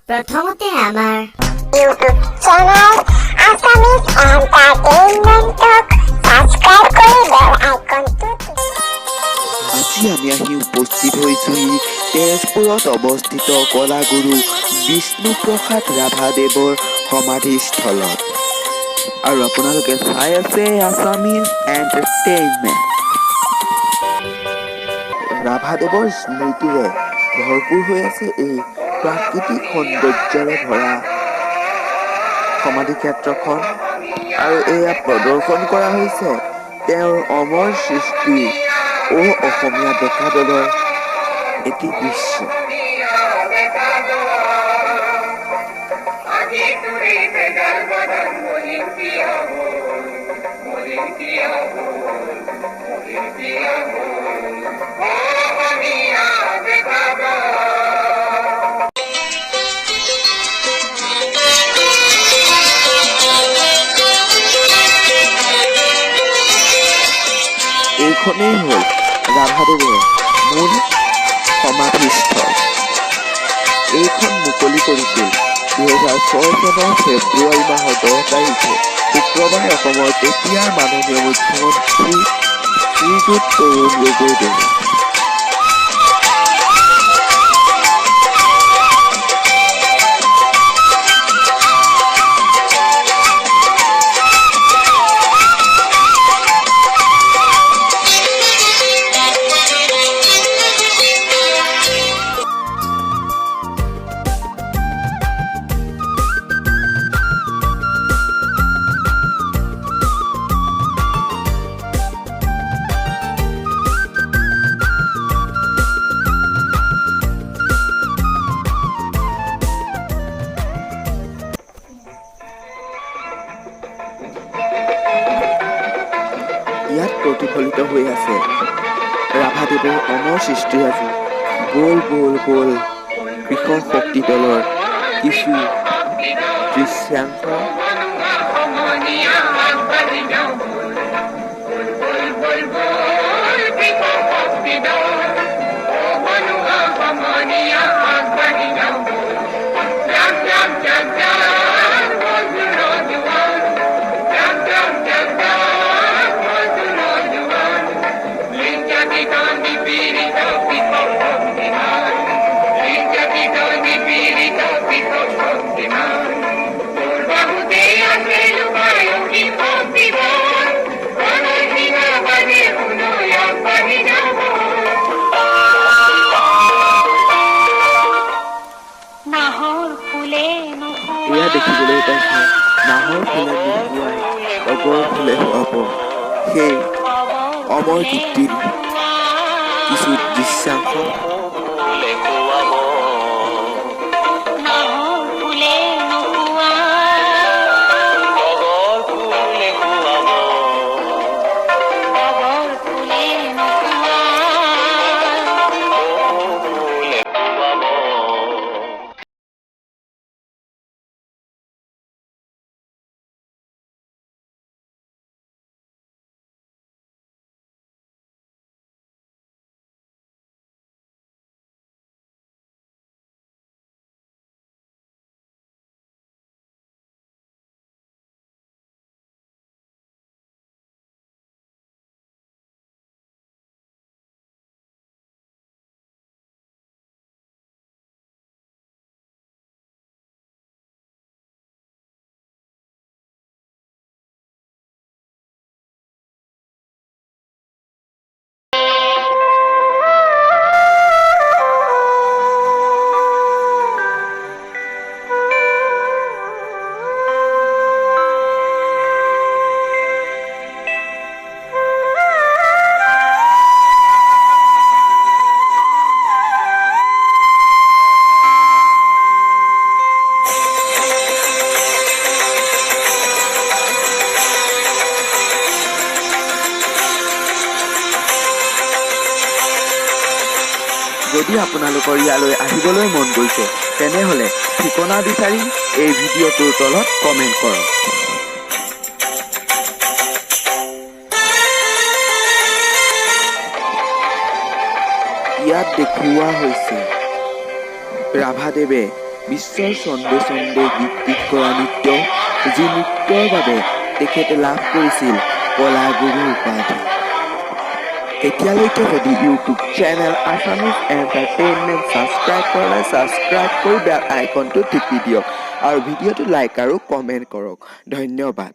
প্ৰথমতে আমাৰ YouTube channel Assamese এণ্টাৰটেইনমেণ্টক subscribe কৰি বেল আইকনটো আজি আমি আহি উপস্থিত হৈছোহি তেজপুৰত অৱস্থিত কলাগুৰু বিষ্ণুপ্ৰসাদ ৰাভাদেৱৰ সমাধিস্থলত। আৰু আপোনালোকে চাই আছে আছামিজ এণ্টাৰটেইনমেণ্ট। ৰাভাদেৱৰ স্মৃতিৰে ভৰপূৰ হৈ আছে এই প্ৰাকৃতিক সৌন্দৰ্যৰে ভৰা সমাধি ক্ষেত্ৰখন। আৰু এয়া প্ৰদৰ্শন কৰা হৈছে তেওঁৰ অমৰ সৃষ্টি অসমীয়া ডেকা দলৰ এটি দৃশ্য। এইখনেই হ'ল ৰাভাদেৱৰ মূল সমাধিস্থল। এইখন মুকলি কৰিছিল 2006 চনৰ ফেব্ৰুৱাৰী মাহৰ 10 তাৰিখে শুক্ৰবাৰে অসমৰ তেতিয়াৰ মাননীয় মুখ্যমন্ত্ৰী শ্ৰীযুত তৰুণ গগৈদেৱে। ইয়াত প্ৰতিফলিত হৈ আছে ৰাভাদেৱৰ অমৰ সৃষ্টিৰাজি গ'ল গ'ল গ'ল কৃষক শক্তি দলৰ কিছু দৃশ্যাংশ। এয়া দেখিবলৈ পাইছে নাহৰ ফুলে নুপুৱাই তগৰ ফুলে শুৱাব, সেই অমৰ গীতটিৰ কিছু দৃশ্যাংশ। যদি আপোনালোকৰ ইয়ালৈ আহিবলৈ মন গৈছে তেনেহ'লে ঠিকনা বিচাৰি এই ভিডিঅ'টোৰ তলত কমেণ্ট কৰক। ইয়াত দেখুওৱা হৈছে ৰাভাদেৱে বিশ্বৰ চন্দে চন্দে গীত কৰা নৃত্য, যি নৃত্যৰ বাবে তেখেতে লাভ কৰিছিল কলা গুৰু উপাধি। এতিয়ালৈকে যদি YouTube channel Assamese entertainment subscribe কৰা নাই, ছাবস্ক্ৰাইব কৰি বেল আইকনটো টিপি দিয়ক আৰু ভিডিঅ'টো লাইক আৰু কমেণ্ট কৰক। ধন্যবাদ।